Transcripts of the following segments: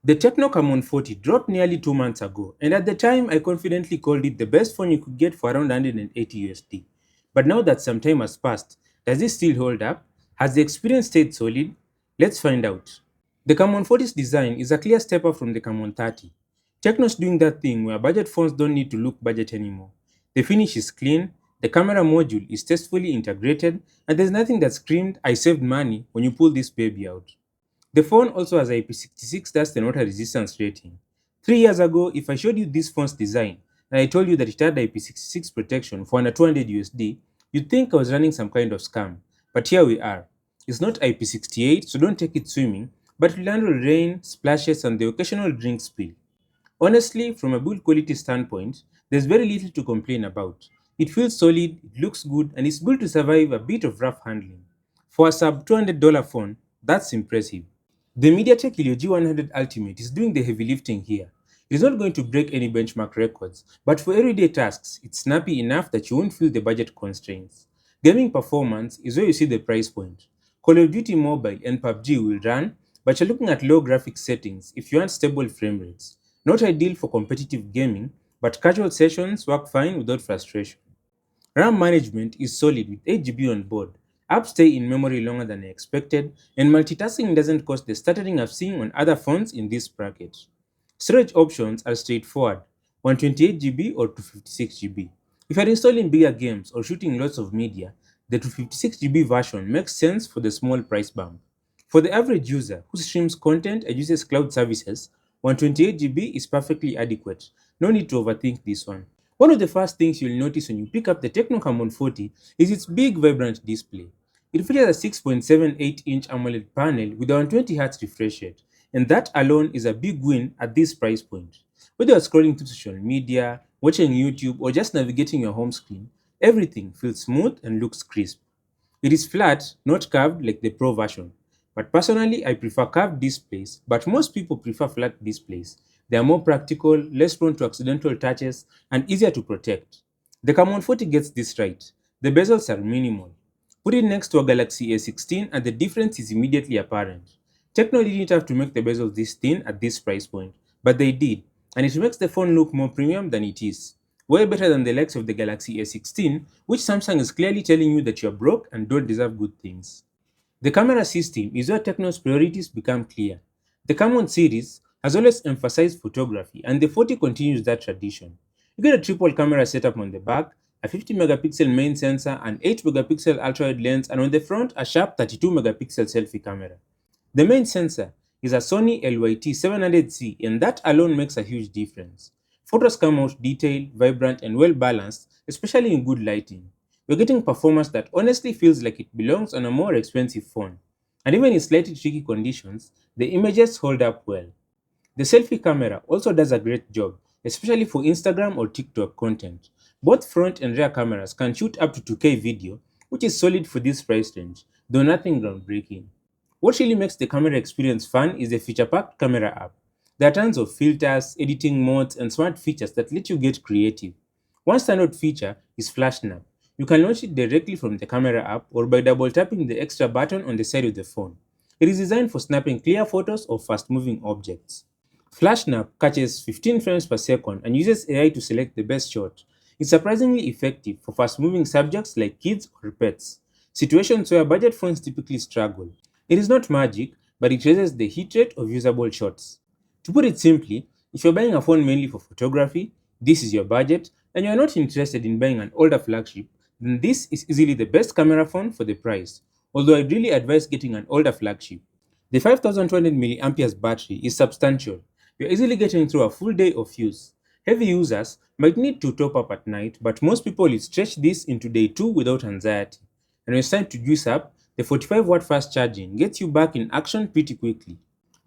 The Tecno Camon 40 dropped nearly 2 months ago, and at the time I confidently called it the best phone you could get for around 180 USD. But now that some time has passed, does it still hold up? Has the experience stayed solid? Let's find out. The Camon 40's design is a clear step up from the Camon 30. Tecno's doing that thing where budget phones don't need to look budget anymore. The finish is clean, the camera module is tastefully integrated, and there's nothing that screamed, I saved money when you pull this baby out. The phone also has a IP66 dust and water resistance rating. 3 years ago, if I showed you this phone's design and I told you that it had IP66 protection for under 200 USD, you'd think I was running some kind of scam. But here we are. It's not IP68, so don't take it swimming, but it will handle rain, splashes, and the occasional drink spill. Honestly, from a build quality standpoint, there's very little to complain about. It feels solid, it looks good, and it's built to survive a bit of rough handling. For a sub $200 phone, that's impressive. The MediaTek Helio G100 Ultimate is doing the heavy lifting here. It is not going to break any benchmark records, but for everyday tasks, it's snappy enough that you won't feel the budget constraints. Gaming performance is where you see the price point. Call of Duty Mobile and PUBG will run, but you're looking at low graphics settings if you want stable frame rates. Not ideal for competitive gaming, but casual sessions work fine without frustration. RAM management is solid with 8 GB on board. Apps stay in memory longer than I expected, and multitasking doesn't cause the stuttering I've seen on other phones in this bracket. Storage options are straightforward, 128 GB or 256 GB. If you're installing bigger games or shooting lots of media, the 256 GB version makes sense for the small price bump. For the average user who streams content and uses cloud services, 128 GB is perfectly adequate. No need to overthink this one. One of the first things you'll notice when you pick up the Tecno Camon 40 is its big vibrant display. It features a 6.78-inch AMOLED panel with a 120Hz refresh rate, and that alone is a big win at this price point. Whether you're scrolling through social media, watching YouTube, or just navigating your home screen, everything feels smooth and looks crisp. It is flat, not curved like the Pro version. But personally, I prefer curved displays, but most people prefer flat displays. They are more practical, less prone to accidental touches, and easier to protect. The Camon 40 gets this right. The bezels are minimal. Put it next to a Galaxy A16 and the difference is immediately apparent. Tecno didn't have to make the bezels this thin at this price point, but they did, and it makes the phone look more premium than it is. Way better than the likes of the Galaxy A16, which Samsung is clearly telling you that you're broke and don't deserve good things. The camera system is where Tecno's priorities become clear. The Camon series has always emphasized photography, and the 40 continues that tradition. You get a triple camera setup on the back, a 50 megapixel main sensor, an 8 megapixel ultra-wide lens, and on the front, a sharp 32 megapixel selfie camera. The main sensor is a Sony LYT 700C, and that alone makes a huge difference. Photos come out detailed, vibrant, and well balanced, especially in good lighting. You're getting performance that honestly feels like it belongs on a more expensive phone. And even in slightly tricky conditions, the images hold up well. The selfie camera also does a great job, especially for Instagram or TikTok content. Both front and rear cameras can shoot up to 2K video, which is solid for this price range, though nothing groundbreaking. What really makes the camera experience fun is the feature-packed camera app. There are tons of filters, editing modes, and smart features that let you get creative. One standout feature is Flash Snap. You can launch it directly from the camera app or by double tapping the extra button on the side of the phone. It is designed for snapping clear photos of fast moving objects. FlashSnap catches 15 frames per second and uses AI to select the best shot. It's surprisingly effective for fast moving subjects like kids or pets, situations where budget phones typically struggle. It is not magic, but it raises the hit rate of usable shots. To put it simply, if you're buying a phone mainly for photography, this is your budget, and you're not interested in buying an older flagship, then this is easily the best camera phone for the price, although I'd really advise getting an older flagship. The 5200 mAh battery is substantial. You're easily getting through a full day of use. Heavy users might need to top up at night, but most people will stretch this into day 2 without anxiety. And when it's time to juice up, the 45-watt fast charging gets you back in action pretty quickly.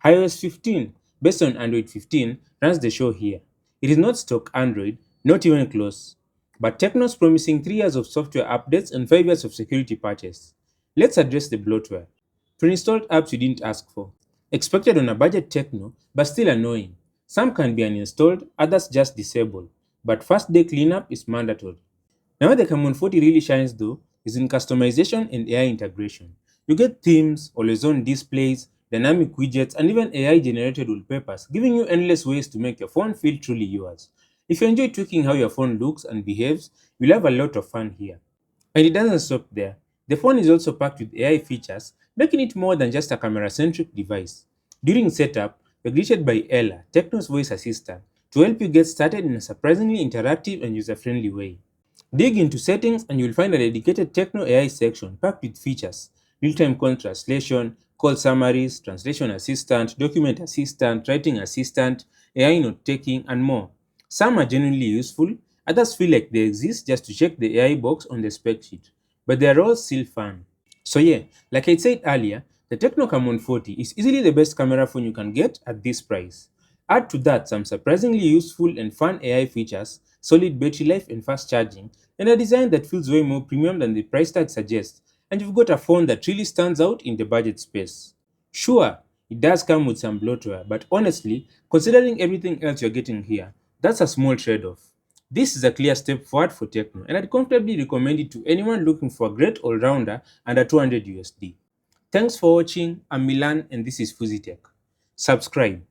iOS 15, based on Android 15, runs the show here. It is not stock Android, not even close. But Tecno's promising 3 years of software updates and 5 years of security patches. Let's address the bloatware. Pre-installed apps you didn't ask for. Expected on a budget Tecno, but still annoying. Some can be uninstalled, others just disabled. But first day cleanup is mandatory. Now where the Camon 40 really shines though is in customization and AI integration. You get themes, always on displays, dynamic widgets, and even AI generated wallpapers, giving you endless ways to make your phone feel truly yours. If you enjoy tweaking how your phone looks and behaves, you'll have a lot of fun here. And it doesn't stop there. The phone is also packed with AI features, making it more than just a camera centric device. During setup, you're greeted by Ella, Tecno's voice assistant, to help you get started in a surprisingly interactive and user friendly way. Dig into settings and you'll find a dedicated Tecno AI section packed with features: real-time call translation, call summaries, translation assistant, document assistant, writing assistant, AI note-taking, and more. Some are genuinely useful, others feel like they exist just to check the AI box on the spec sheet, but they are all still fun. So yeah, like I said earlier, the Tecno Camon 40 is easily the best camera phone you can get at this price. Add to that some surprisingly useful and fun AI features, solid battery life and fast charging, and a design that feels way more premium than the price tag suggests, and you've got a phone that really stands out in the budget space. Sure, it does come with some bloatware, but honestly, considering everything else you're getting here, that's a small trade-off. This is a clear step forward for Tecno, and I'd comfortably recommend it to anyone looking for a great all-rounder under 200 USD. Thanks for watching. I'm Milan, and this is Fuzitech. Subscribe.